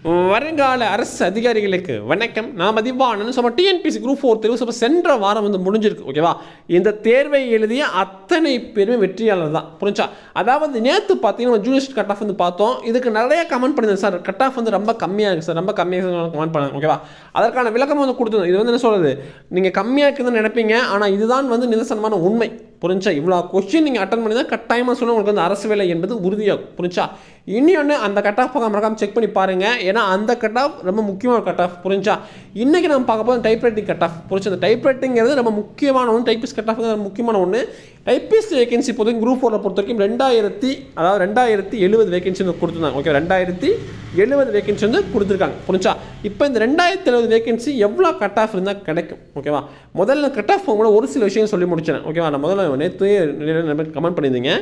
வருங்கால அரசு அதிகாரிகளுக்கு வணக்கம். நான் மதிவானன். டிஎன்பிசி குரூப் 4 தேர்வு சென்ற வாரம் வந்து முடிஞ்சிருக்கு. ஓகேவா? இந்த தேர்வை எழுதிய அத்தனை பேருமே வெற்றியாளர் தான். புரிஞ்சா? அதாவது நேற்று பார்த்தீங்கன்னா ஜூனியர் கட் ஆஃப் வந்து பார்த்தோம். இதுக்கு நிறைய கமெண்ட் பண்ணியிருந்தேன் சார், கட் ஆஃப் வந்து ரொம்ப கம்மியாக இருக்குது சார், ரொம்ப கம்மியாக கமெண்ட் பண்ணாங்க. ஓகேவா? அதற்கான விளக்கம் வந்து கொடுத்துருந்தோம். இது வந்து என்ன சொல்கிறது, நீங்கள் கம்மியாக இருக்குதுன்னு நினைப்பீங்க, ஆனால் இதுதான் வந்து நிதர்சனமான உண்மை. புரிஞ்சா? இவ்வளோ கொஸ்டின் நீங்கள் அட்டன் பண்ணி தான் கட்டாயமாக சொன்னால் உங்களுக்கு வந்து அரசு வேலை என்பது உறுதியாகும். புரிஞ்சா? இன்னொன்று அந்த கட் ஆஃப் மறக்காம செக் பண்ணி பாருங்கள். ஏன்னா அந்த கட் ஆஃப் ரொம்ப முக்கியமான கட் ஆஃப். புரிஞ்சா? இன்றைக்கி நம்ம பார்க்க போது டைப் ரைட்டிங் கட் ஆஃப். புரிஞ்சா? அந்த டைப் ரைட்டிங்கிறது ரொம்ப முக்கியமான ஒன்று. டைப்பிஸ்ட் கட் ஆஃப் முக்கியமான ஒன்று. டைப்பிஸ்ட் வேகன்சி பொறுத்த குரூப் 4 பொறுத்த வரைக்கும் 2070 வேகன்சி வந்து கொடுத்துருந்தாங்க. ஓகே, 2070 வேகன்சி வந்து கொடுத்துருக்காங்க. புரிஞ்சா? இப்போ இந்த 2070 வேகன்சி எவ்வளோ கட் ஆஃப் இருந்தால் கிடைக்கும்? ஓகேவா? முதல்ல கட் ஆஃப் கூட ஒரு சில விஷயம் சொல்லி முடிச்சேன். ஓகேவா? நான் முதல்ல நேற்று கமெண்ட் பண்ணியிருந்தீங்க.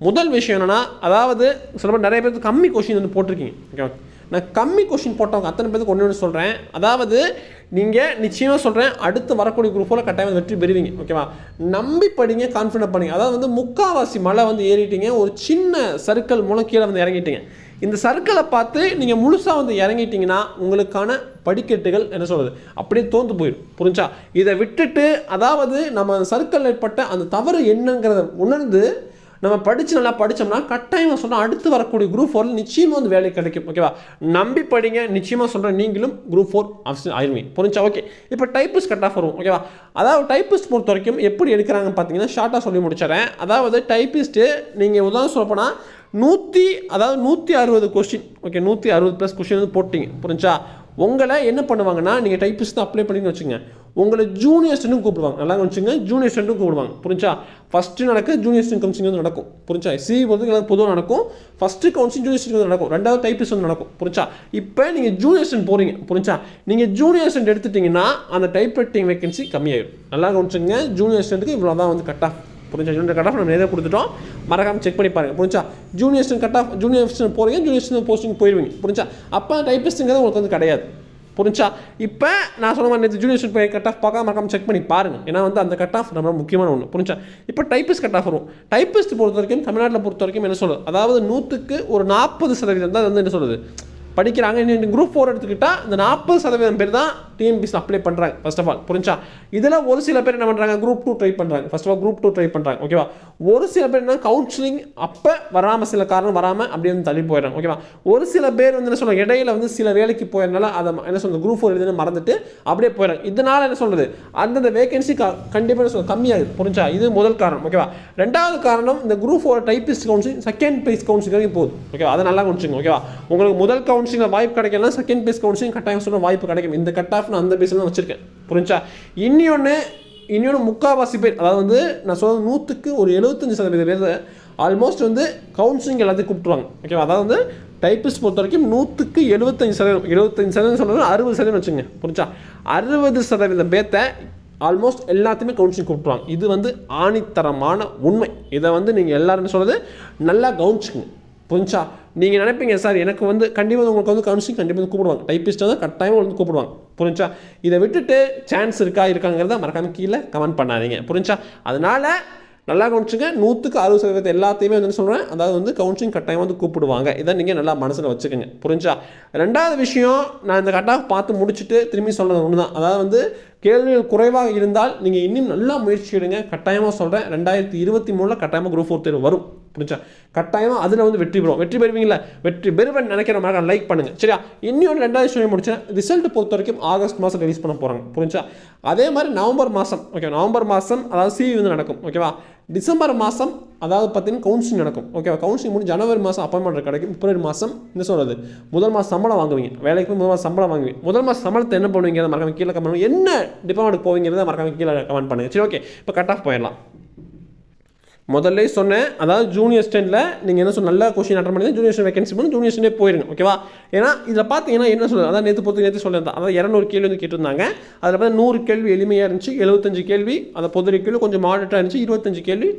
முதல் விஷயம் என்னென்னா, அதாவது சில பேர் நிறைய பேருக்கு கம்மி கொஸ்டின் வந்து போட்டிருக்கீங்க. ஓகேவா? நான் கம்மி கொஸ்டின் போட்டவங்க அத்தனை பேருக்கு ஒன்று சொல்கிறேன். அதாவது நீங்கள் நிச்சயமாக சொல்கிறேன், அடுத்து வரக்கூடிய குரூப் 4 கட்டாயம் வெற்றி பெறுவீங்க. ஓகேவா? நம்பி படிங்க, கான்ஃபிடென்ட் பண்ணுங்க. அதாவது வந்து முக்கால்வாசி மலை வந்து ஏறிட்டீங்க, ஒரு சின்ன சர்க்கிள் மூலம் கீழே வந்து இறங்கிட்டீங்க. இந்த சர்க்கிளை பார்த்து நீங்கள் முழுசாக வந்து இறங்கிட்டீங்கன்னா உங்களுக்கான படிக்கட்டுகள் என்ன சொல்கிறது அப்படியே தோந்து போயிடும். புரிஞ்சா? இதை விட்டுட்டு, அதாவது நம்ம சர்க்கிள் ஏற்பட்ட அந்த தவறு என்னங்கிறத உணர்ந்து நம்ம படித்து நல்லா படித்தோம்னா கட்டாயமாக சொன்னால் அடுத்து வரக்கூடிய குரூப் 4 நிச்சயமாக வந்து வேலை கிடைக்கும். ஓகேவா? நம்பி படிங்க. நிச்சயமாக சொல்கிறேன், நீங்களும் குரூப் 4 அவசியம் ஆயிருவீங்க. புரிஞ்சா? ஓகே, இப்போ டைப்பிஸ்ட் கட் ஆஃப் வரும். ஓகேவா? அதாவது டைப்பிஸ்ட் பொறுத்த வரைக்கும் எப்படி எடுக்கிறாங்கன்னு பார்த்தீங்கன்னா ஷார்ட்டாக சொல்லி முடிச்சிடறேன். அதாவது டைப்பிஸ்ட்டு நீங்கள் உதாரணம் சொல்லப்போனால் 160 கொஸ்டின். ஓகே, 160+ கொஸ்டின் வந்து போட்டிங்க. புரிஞ்சா? உங்களை என்ன பண்ணுவாங்கன்னா, நீங்கள் டைப்பிஸ்ட் தான் அப்ளை பண்ணின்னு வச்சுங்க, உங்களை ஜூனியர் ஸ்டூடெண்ட் கூப்பிடுவாங்க. நல்லா வச்சுங்க, ஜூனியர் ஸ்டூடெண்ட் கூப்பிடுவாங்க. புரிஞ்சா? ஃபஸ்ட்டு நடக்க ஜூனியர் ஸ்டூடெண்ட் கவுன்சிலிங் வந்து நடக்கும். புரிஞ்சா? பொறுத்து பொதுவாக நடக்கும். ஃபஸ்ட்டு கவுன்சிலிங் ஜூனியர் ஸ்டூடெண்ட் வந்து நடக்கும், ரெண்டாவது டைப்பிஸ்ட் வந்து நடக்கும். புரிஞ்சா? இப்போ நீங்கள் ஜூனியர் ஸ்டூடெண்ட் போகிறீங்க. புரிஞ்சா? நீங்கள் ஜூனியர் ஸ்டூடெண்ட் எடுத்துட்டிங்கன்னா அந்த டைப் ரைட்டிங் வேகன்சி கம்மியாயிடும். நல்லா கவனிச்சுங்க, ஜூனியர் ஸ்டூடெண்ட்டுக்கு இவ்வளோ தான் வந்து கட் ஆஃப். புரிஞ்சா? ஜூனியர் கட் ஆஃப் நம்ம நிறைய கொடுத்துட்டோம், மறக்காமல் செக் பண்ணி பாருங்கள். புரிஞ்சா? Junior student cut off, junior student போகிறீங்க, ஜூனியர் ஸ்டூடெண்ட் போஸ்டிங் போயிடுவீங்க. புரிஞ்சா? அப்போ டைப்பிஸ்ட்டுங்கிறது உங்களுக்கு வந்து கிடையாது. புரிஞ்சா? இப்போ நான் சொன்ன மாதிரி ஜூனியர் ஸ்டூடெண்ட் போய் கட் ஆஃப் பார்க்க மறக்காமல் செக் பண்ணி பாருங்கள். ஏன்னா வந்து அந்த கட் ஆஃப் ரொம்ப முக்கியமான ஒன்று. புரிஞ்சா? இப்போ டைப்பிஸ்ட் கட் ஆஃப் வரும். டைப்பிஸ்ட் பொறுத்த வரைக்கும் தமிழ்நாட்டில் பொறுத்த வரைக்கும் என்ன சொல்லுது, அதாவது 100க்கு ஒரு 40% தான் வந்து என்ன சொல்லுது படிக்கிறாங்க. இன்னும் குரூப் 4 எடுத்துக்கிட்டால் இந்த 40% பேர் தான் டிஎன்பிசி அப்ளை பண்ணுறாங்க. ஃபர்ஸ்ட் ஆஃப் ஆல் புரிஞ்சா? இதில் ஒரு சில பேர் என்ன பண்ணுறாங்க, குரூப் 2 ட்ரை பண்ணுறாங்க. First of all group 2 try பண்ணுறாங்க. ஓகேவா? ஒரு சில பேர் என்ன கவுன்சிலிங் அப்போ வராமல், சில காரணம் வராமல் அப்படியே வந்து தள்ளி போயிடுறாங்க. ஓகேவா? ஒரு சில பேர் வந்து என்ன சொல்கிறாங்க, இடையில வந்து சில வேலைக்கு போயிருந்தால அதை என்ன சொல்கிறது குரூப் 4 எழுதுன்னு மறந்துட்டு அப்படியே போயிடுறாங்க. இதனால் என்ன சொல்கிறது, அந்தந்த வேகன்சி கண்டிப்பாக என்ன சொல்கிறது கம்மியாகுது. புரிஞ்சா? இது முதல் காரணம். ஓகேவா? ரெண்டாவது காரணம், இந்த group 4 typist counselling second base counselling வரைக்கும் போகுது. ஓகேவா? அதை நல்லா கவனிச்சுங்க. ஓகேவா? உங்களுக்கு முதல் கவுன்சிலிங் வாய்ப்பு கிடைக்கலாம், செகண்ட் பேஸ் கவுன்சிலிங் கட்டாயம் சொல்ல வாய்ப்பு கிடைக்கும். இந்த கட் ஆஃப் நான் அந்த பேஸில் வச்சிருக்கேன். புரிஞ்சா? இன்னொன்று முக்கால்வாசி பேர், அதாவது வந்து நான் சொல்றது 100க்கு ஒரு 75% பேர் ஆல்மோஸ்ட் வந்து கவுன்சிலிங் எல்லாத்தையும் கூப்பிட்டுருவாங்க. ஓகேவா? அதாவது வந்து டைப்பிஸ்ட் பொறுத்த வரைக்கும் 100க்கு 75% சொல்கிறது 60% வச்சுங்க. புரிஞ்சா? 60% பேர்த்தை ஆல்மோஸ்ட் எல்லாத்தையுமே கவுன்சிலிங் கூப்பிட்டுருவாங்க. இது வந்து ஆணித்தரமான உண்மை. இதை வந்து நீங்கள் எல்லாரும் சொல்கிறது நல்லா கவனிச்சுக்குங்க. புரிஞ்சா? நீங்கள் நினைப்பீங்க சார் எனக்கு வந்து கண்டிப்பாக உங்களுக்கு வந்து கவுன்சிலிங் கண்டிப்பாக கூப்பிடுவாங்க, டைப்பிஸ்ட்டை வந்து கட்டாயமாக வந்து கூப்பிடுவாங்க. புரிஞ்சா? இதை விட்டுட்டு சான்ஸ் இருக்காங்கிறத மறக்காம கீழே கமெண்ட் பண்ணாதீங்க. புரிஞ்சா? அதனால் நல்லா கவனிச்சுங்க, 100க்கு 60% எல்லாத்தையுமே வந்து சொல்கிறேன், அதாவது வந்து கவுன்சிலிங் கட்டாயம் வந்து கூப்பிடுவாங்க. இதை நீங்கள் நல்லா மனசில் வச்சுக்கோங்க. புரிஞ்சா? ரெண்டாவது விஷயம், நான் இந்த கட் ஆஃப் பார்த்து முடிச்சுட்டு திரும்பி சொல்கிறது ஒன்று தான். அதாவது வந்து கேள்விகள் குறைவாக இருந்தால் நீங்கள் இன்னும் நல்லா முயற்சி எடுங்க. கட்டாயமாக சொல்கிறேன், 2023 கட்டாயமாக குரூப் 4 தேர்வு வரும். புரிஞ்சா? கட்டாயமாக அதில் வந்து வெற்றி பெறுவீங்களா? வெற்றி பெறுவேன் நினைக்கிற மாதிரி லைக் பண்ணுங்கள். சரியா? இன்னொன்று ரெண்டாவது விஷயம் முடிச்சேன். ரிசல்ட் பொறுத்த வரைக்கும் ஆகஸ்ட் மாதம் ரிலீஸ் பண்ண போகிறாங்க. புரிஞ்சா? அதே மாதிரி நவம்பர் மாதம், ஓகே, நவம்பர் மாதம் அதாவது சிவி வந்து நடக்கும். ஓகேவா? டிசம்பர் மாதம் அதாவது பார்த்தீங்கன்னா கவுன்சிலிங் நடக்கும். ஓகேவா? கவுன்சிலிங் முடிஞ்சு ஜனவரி மாதம் அப்பாயின்மெண்ட் கிடைக்கும். பிப்ரவரி மாதம் என்ன சொல்கிறது முதல் மாதம் சம்பளம் வாங்குவீங்க. வேலைக்கு முதல் மாதம் சம்பளம் வாங்குவீங்க. முதல் மாதம் சம்பளத்தை என்ன பண்ணுவீங்க மறக்காம கீழே கமெண்ட் பண்ணுங்க. என்ன டிபார்ட்மெண்ட்டுக்கு போவீங்கிறத மறக்காம கீழே கமெண்ட் பண்ணுங்கள். சரி, ஓகே. இப்போ கட் ஆஃப் போயிடலாம். முதல்ல சொன்னேன், அதாவது ஜூனியர் ஸ்டூடெண்ட்டில் நீங்கள் என்ன நல்ல கொஸ்டின் அட்டன் பண்ணி ஜூனியர் ஸ்டூடெண்ட் வேகன்சி பண்ணி ஜூனியர் ஸ்டூடெண்ட் போயிருங்க. ஓகேவா? ஏன்னா இதில் பார்த்தீங்கன்னா என்ன சொல்லுது, அதான் நேற்று சொல்லியிருந்தேன், அதாவது 200 கேள்வி வந்து கேட்டிருந்தாங்க. அதில் பார்த்தா 100 கேள்வி எளிமையாக இருந்துச்சு, 75 கேள்வி அந்த பொது கேள்வி கொஞ்சம் மாடரேட்டாக இருந்துச்சு, 25 கேள்வி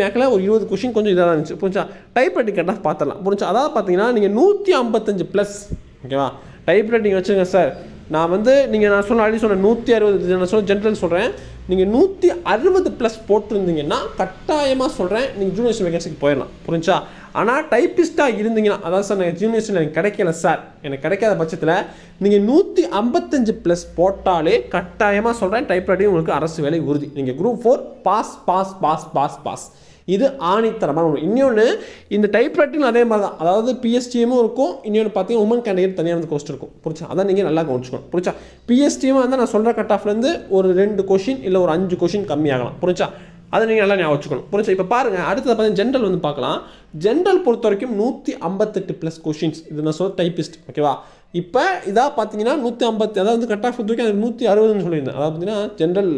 மேக்கில் ஒரு 20 கொஸ்டின் கொஞ்சம் இதாக இருந்துச்சு. புரிஞ்சா? டைப் ரைட்டிங் கட் ஆஃப் பார்த்துடலாம். புரிஞ்சா? அதாவது பார்த்தீங்கன்னா நீங்கள் 155+. ஓகேவா? டைப் ரைட்டிங் வச்சுங்க சார். நான் வந்து நான் சொன்ன 160 நான் சொல்ல ஜென்ரல் சொல்கிறேன். நீங்கள் 160+ போட்டிருந்தீங்கன்னா கட்டாயமாக சொல்கிறேன் நீங்கள் ஜூனியர் வேகன்சிக்கு போயிடலாம். புரிஞ்சா? ஆனால் டைப்பிஸ்ட்டாக இருந்தீங்கன்னா, அதாவது சார் எனக்கு ஜூனியர்ஸில் எனக்கு கிடைக்கல சார், எனக்கு கிடைக்காத பட்சத்தில் நீங்கள் 155 ப்ளஸ் போட்டாலே கட்டாயமாக சொல்கிறேன் டைப்ரைட்டிங் உங்களுக்கு அரசு வேலை உறுதி. நீங்கள் group 4 pass pass pass pass pass. இது ஆணித்தரமான ஒன்று. இன்னொன்று இந்த டைப்ரைட்டிங் அதே மாதிரி தான், அதாவது பிஎஸ்டிஎம்மும் இருக்கும், இன்னொன்று பார்த்தீங்கன்னா உமன் கேண்டிடேட் தனியாக வந்து கோஸ்ட் இருக்கும். புரிச்சா? அதான் நீங்கள் நல்லா கவனிச்சுக்கணும். புரிச்சா? பிஎஸ்டிஎம்மாக இருந்தால் நான் சொல்கிற கட் ஆஃப்லேருந்து ஒரு 2 கொஷின் இல்லை ஒரு 5 கொஷின் கம்மியாகலாம். புரிச்சா? அதை நீங்கள் நல்லா ஞாபகம் வச்சுக்கணும். புரிச்சா? இப்போ பாருங்கள், அடுத்தது பார்த்தீங்கன்னா ஜென்ரல் வந்து பார்க்கலாம். ஜென்ரல் பொறுத்த வரைக்கும் 158 ப்ளஸ் கொஷின்ஸ். இது நான் சொல்ல டைப்பிஸ்ட். ஓகேவா? இப்போ இதாக பார்த்தீங்கன்னா 150, அதாவது வந்து கட் ஆஃப் தூக்கி அது 160ன்னு சொல்லியிருந்தேன். அதாவது பார்த்தீங்கன்னா ஜென்ரல்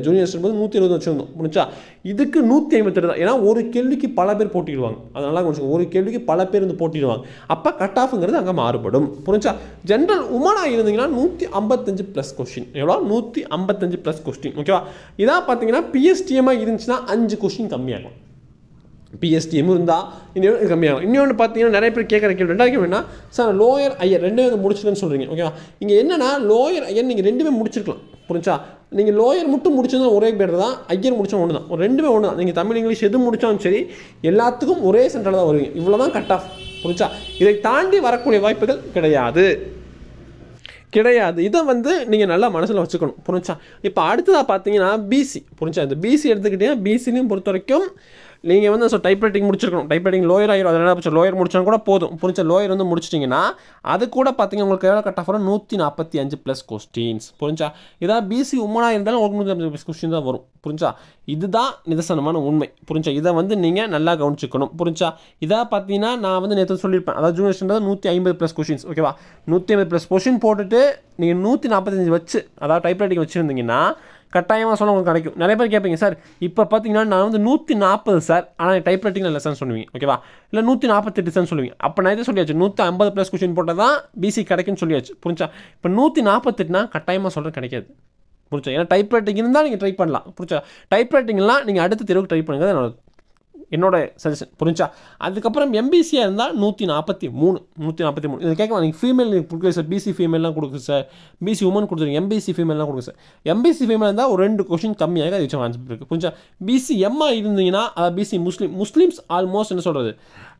ஜூனியர்ஸ் போது 120 வச்சுருந்தோம். முடிச்சா? இதுக்கு 158 தான். ஏன்னா ஒரு கேள்விக்கு பல பேர் போட்டிடுவாங்க. அதனால கொஞ்சம் ஒரு கேள்விக்கு பல பேர் வந்து போட்டிடுவாங்க. அப்போ கட் ஆஃப்ங்கிறது அங்கே மாறுபடும். புரிஞ்சா? ஜென்ரல் உமனாக இருந்தீங்கன்னா 155 ப்ளஸ் கொஸ்டின். எவ்வளோ? 155 ப்ளஸ் கொஸ்டின். ஓகேவா? இதாக பார்த்தீங்கன்னா பிஎஸ்டிஎம்மாக இருந்துச்சுன்னா 5 கொஸ்டின் கம்மியாகும். பிஎஸ்டிஎம் இருந்தால் இன்னொன்று கம்மியாகும். இன்னொன்று பார்த்தீங்கன்னா நிறைய பேர் கேட்குற கேள்வி, ரெண்டாவது கேள்வி என்ன சார், லோயர் ஐயர் ரெண்டுமே வந்து முடிச்சிருக்கேன்னு சொல்கிறீங்க. ஓகேவா? இங்கே என்னன்னா லோயர் ஐயர் நீங்கள் ரெண்டுமே முடிச்சிருக்கலாம். புரிஞ்சா? நீங்கள் லோயர் மட்டும் முடிச்சதும் ஒரே பேர் தான், ஐயர் முடிச்சா ஒன்று தான், ரெண்டுமே ஒன்று தான். நீங்கள் தமிழ் இங்கிலீஷ் எது முடித்தாலும் சரி எல்லாத்துக்கும் ஒரே சென்டரில் தான் வருவீங்க. இவ்வளோ தான் கட் ஆஃப். புரிஞ்சா? இதை தாண்டி வரக்கூடிய வாய்ப்புகள் கிடையாது. இதை வந்து நீங்கள் நல்லா மனசில் வச்சுக்கணும். புரிஞ்சா? இப்போ அடுத்ததாக பார்த்தீங்கன்னா பிசி. புரிஞ்சா? இந்த பிசி எடுத்துக்கிட்டீங்கன்னா பிசிலையும் பொறுத்த வரைக்கும் நீங்கள் வந்து ஸோ டைப்ரைட்டிங் முடிச்சிருக்கணும். டைப்ரைட்டிங் லோயர் ஆயிரும். அதனால் லோயர் முடிச்சா கூட போதும். புரிஞ்ச? லோயர் வந்து முடிச்சிட்டிங்கன்னா அது கூட பார்த்தீங்கன்னா உங்களுக்கு எவ்வளோ கட் ஆஃப் வரும்? 145 ப்ளஸ் கொஸ்டின்ஸ். புரிஞ்சா? இதான் பிசி உமனாக இருந்தாலும் உங்களுக்கு 150 ப்ளஸ் கொஸ்டின் தான் வரும். புரிஞ்சா? இதுதான் நிதர்சனமான உண்மை. புரிஞ்சா? இதை வந்து நீங்கள் நல்லா கவனிச்சுக்கணும். புரிஞ்சா? இதாக பார்த்தீங்கன்னா நான் வந்து நேற்று சொல்லியிருப்பேன், அதாவது ஜூனியர்ஸ்ன்றது 150 ப்ளஸ் கொஸ்டின்ஸ். ஓகேவா? 150 ப்ளஸ் கொஸ்டின் போட்டுட்டு நீங்கள் 145 வச்சு, அதாவது டைப்ரைட்டிங் வச்சுருந்தீங்கன்னா கட்டாயமாக சொல்ல உங்களுக்கு கிடைக்கும். நிறைய பேர் கேட்பீங்க சார், இப்போ பார்த்தீங்கன்னா நான் வந்து 140 சார், ஆனால் டைப்ரைட்டிங் லெசன் சொல்லுவீங்க. ஓகேவா? இல்லை 148 சார் சொல்லுவீங்க. அப்போ நான் இதை சொல்லியாச்சு 150 ப்ளஸ் கொஸ்டின் போட்டால் தான் பிசி கிடைக்குன்னு சொல்லியாச்சு. புரிஞ்சா? இப்போ 148னா கட்டாயமாக சொல்கிறது கிடைக்காது. புரிஞ்சா? ஏன்னா டைப்ரைட்டிங் இருந்தால் நீங்கள் ட்ரை பண்ணலாம். புரிஞ்சா? டைப்ரைட்டிங்லாம் நீங்கள் அடுத்த தேர்வுக்கு ட்ரை பண்ணுங்க, என்னோட சஜஷன். புரிஞ்சா? அதுக்கப்புறம் எம்பிசியாக இருந்தால் 143. இதை கேட்கலாம், நீங்கள் ஃபீமேல் கொடுக்குது சார், பிசி ஃபீமேல்லாம் கொடுக்குது சார், பிசி உமன் கொடுத்துருங்க, எம்பிசி ஃபீமேல்லாம் கொடுக்குது சார். எம்பிசி ஃபீமேல் இருந்தால் ஒரு 2 கொஸ்டின் கம்மியாக அது வச்சு வாங்கிட்டு இருக்குது. புரிஞ்சா? பிசி எம்மா இருந்தீங்கன்னா, அதாவது பிசி முஸ்லீம்ஸ் ஆல்மோஸ்ட் என்ன சொல்கிறது,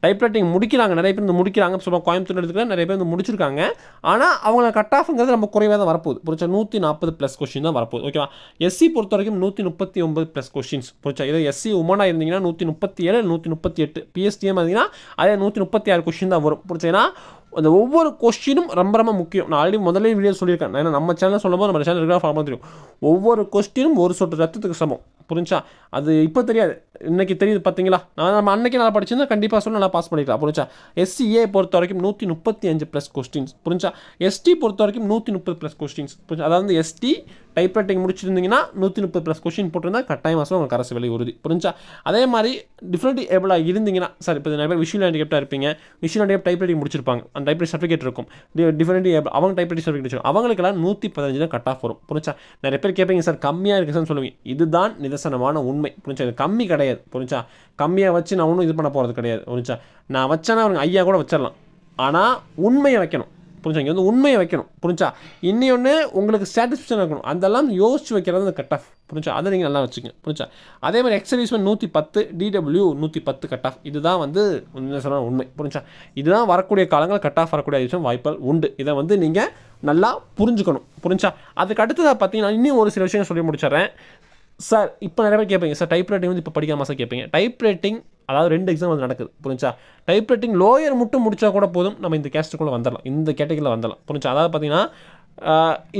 டைப்ரைட்டிங் முடிக்கிறாங்க. நிறைய பேர் வந்து முடிக்கிறாங்க. சொல்லுவாங்க கோயம்புத்தூர் எடுத்துக்கலாம், நிறைய பேர் வந்து முடிச்சிருக்காங்க. ஆனால் அவங்கள கட் ஆஃப்ங்கிறது நம்ம குறைவாக தான் வரப்போகுது. புரிஞ்சா? 140 ப்ளஸ் கொஸ்டின் தான் வரப்போகுது. ஓகேவா? எஸ்சி பொறுத்த வரைக்கும் 139 ப்ளஸ் கொஸ்டின்ஸ். புரிஞ்சா? இதே எஸ்சி உமனாக இருந்தீங்கன்னா 137, 138. பிஎஸ்டிஎம் இருந்தீங்கன்னா அதே 136 கொஸ்டின் தான் வரும். புரிஞ்சா? ஏன்னா அந்த ஒவ்வொரு கொஸ்டினும் ரொம்ப ரொம்ப முக்கியம். நான் ஆல்ரெடி முதலே வீடியோ சொல்லியிருக்கேன். ஏன்னா நம்ம சேனல் சொல்லும்போது நம்ம சேனல் ரெகுலராக ஃபார்மாக தெரியும். ஒவ்வொரு கொஸ்டினும் ஒரு சொட்டு ரத்தத்துக்கு சமம். புரிஞ்சா? அது இப்போ தெரியாது, இன்னைக்கு தெரியுது. பார்த்தீங்களா? நம்ம அன்னைக்கு நல்லா படிச்சிருந்தா கண்டிப்பாக சொல்ல நல்லா பாஸ் பண்ணிக்கலாம். புரிஞ்சா? எஸ்சிஏ பொறுத்த வரைக்கும் 135 ப்ளஸ் கொஸ்டின்ஸ். புரிஞ்சா? எஸ்டி பொறுத்த வரைக்கும் 130 ப்ளஸ் கொஸ்டின்ஸ். புரிஞ்சா? அதாவது எஸ்டி டைப்ரைட்டிங் முடிச்சிருந்தீங்கன்னா 130 ப்ளஸ் கொஸ்டின் போட்டிருந்தா கட்டாயம் மாதம் உங்களுக்கு அரசு வேலை உறுதி. புரிஞ்சா? அதே மாதிரி டிஃப்ரெண்ட் ஏபிளாக இருந்தீங்கன்னா சார், இப்போ நிறைய பேர் விஷுவல் ஹேண்டிகேப்டாக இருப்பீங்க, விஷுவல் ஹேண்டிகேப் டைப்ரைட்டிங் முடிச்சிருப்பாங்க, அந்த டைப்ரைட் சர்டிஃபிகேட் இருக்கும், டிஃப்ரெண்ட் ஏபிள் அவங்க டைப்ரைட்டிங் சர்டிஃபிகேட் வச்சிருக்கும், அவங்களுக்கெல்லாம் 115 தான் கட் ஆஃப் வரும். புரிஞ்சா? நிறைய பேர் கேட்பீங்க சார் கம்மியாக இருக்குது சார் சொல்லுவீங்க. இதுதான் நிதர்சனமான உண்மை. புரிஞ்சா? இது கம்மி கிடையாது. புரிஞ்சா? கம்மியாக வச்சு நான் ஒன்றும் இது பண்ண போகிறது கிடையாது. புரிஞ்சா? நான் வச்சேன்னா அவங்க ஐயா கூட வச்சிடலாம், ஆனால் உண்மையை வைக்கணும். புரிஞ்சா? இங்கே வந்து உண்மையை வைக்கணும். புரிஞ்சா? இன்னொன்று உங்களுக்கு சாட்டிஸ்ஃபேக்ஷன் இருக்கணும். அதெல்லாம் யோசிச்சு வைக்கிறது அந்த கட் ஆஃப். புரிஞ்சா? அதை நீங்கள் நல்லா வச்சுக்கோங்க. புரிஞ்சா? அதே மாதிரி எக்ஸர்வீஸ்மெண்ட் 110, டிடபிள்யூ 110 கட் ஆஃப். இதுதான் வந்து சொன்ன உண்மை. புரிஞ்சா? இதுதான் வரக்கூடிய காலங்கள் கட் ஆஃப் வரக்கூடிய விஷயம் வாய்ப்புகள் உண்டு. இதை வந்து நீங்கள் நல்லா புரிஞ்சுக்கணும். புரிஞ்சா? அதுக்கு அடுத்ததாக பார்த்தீங்கன்னா இன்னும் ஒரு சில விஷயம் சொல்லி முடிச்சிடுறேன். சார் இப்போ நிறைய பேர் கேட்பீங்க சார், டைப்ரைட்டிங் வந்து இப்போ படிக்காம சார் கேட்பீங்க. டைப்ரைட்டிங் அதாவது 2 எக்ஸாம் வந்து நடக்குது. புரிஞ்சா? டைப்ரைட்டிங் லோயர் மட்டும் முடிச்சா கூட போதும், நம்ம இந்த கேஸ்ட்டுக்குள்ளே வந்துடலாம், இந்த கேட்டகரியில் வந்துடலாம். புரிஞ்சா? அதாவது பார்த்தீங்கன்னா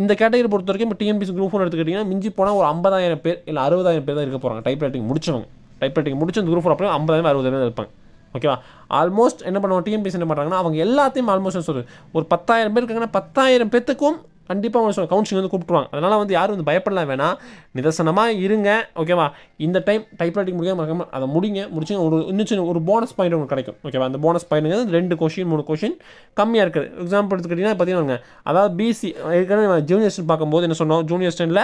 இந்த கேட்டகரி பொறுத்த வரைக்கும் இப்போ டிஎன்பிசி குரூப் 1 எடுத்துக்கிட்டிங்கன்னா மிஞ்சி போனால் ஒரு 50,000 பேர் இல்லை 60,000 பேர் தான் இருக்க போகிறாங்க டைப்ரைட்டிங் முடிச்சவங்க. டைப்ரைட்டிங் முடிச்சு அந்த குரூப் 4 அப்படியே 50,000 60,000 இருப்பாங்க. ஓகேவா? ஆல்மோஸ்ட் என்ன பண்ணுவாங்க, டிஎன்பிசி என்ன பண்ணுறாங்கன்னா அவங்க எல்லாத்தையும் ஆல்மோஸ்ட் சொல்லுது ஒரு 10,000 பேர் இருக்காங்கன்னா 10,000 பேத்துக்கும் கண்டிப்பாக அவங்க கவுன்சிலிங் வந்து கூப்பிட்டுருவாங்க. அதனால் வந்து யாரும் வந்து பயப்படலாம் வேணாம், நிதர்சனமாக இருங்க. ஓகேவா? இந்த டைம் டைப்ரைட்டிங் முடியாமல் அதை முடிச்சு இன்னும் ஒரு போனஸ் பாயிண்ட் உங்களுக்கு கிடைக்கும். ஓகேவா? அந்த போனஸ் பாயிண்ட் 2 கொஷின் 3 கொஷின் கம்மியாக இருக்குது. எக்ஸாம்பிள் எடுத்துக்கிட்டிங்கன்னா பார்த்தீங்கன்னா அதாவது பிசி ஏற்கனவே ஜூனியர்ஸ் பார்க்கும்போது என்ன சொன்னோம், ஜூனியர் ஸ்டாண்டில்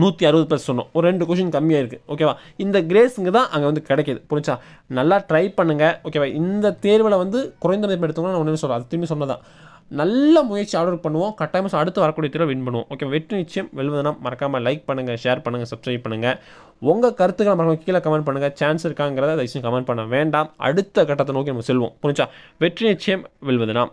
160 ப்ளஸ் சொன்னோம், ஒரு 2 கொஷின் கம்மியாக இருக்குது. ஓகேவா? இந்த கிரேஸுங்க தான் அங்கே வந்து கிடைக்கிது. புரிஞ்சா? நல்லா ட்ரை பண்ணுங்கள். ஓகேவா? இந்த தேர்வில் வந்து குறைந்த மதிப்பு எடுத்தோம்னா நான் ஒன்றுமே சொல்கிறேன், அது திரும்பி சொன்னதான் நல்ல முயற்சி ஆர்டர் பண்ணுவோம். கட்டாயமாக அடுத்து வரக்கூடிய தேர்வை வின் பண்ணுவோம். ஓகே, வெற்றி நிச்சயம் வெல்வதுனா மறக்காமல் லைக் பண்ணுங்கள், ஷேர் பண்ணுங்கள், சப்ஸ்கிரைப் பண்ணுங்கள். உங்கள் கருத்துக்களை மறக்காம கீழே கமெண்ட் பண்ணுங்கள். சான்ஸ் இருக்காங்கிறத தயவுசெய்து கமெண்ட் பண்ண வேண்டாம். அடுத்த கட்டத்தை நோக்கி நம்ம செல்வோம். புரிஞ்சா? வெற்றி நிச்சயம் வெல்வதுனா.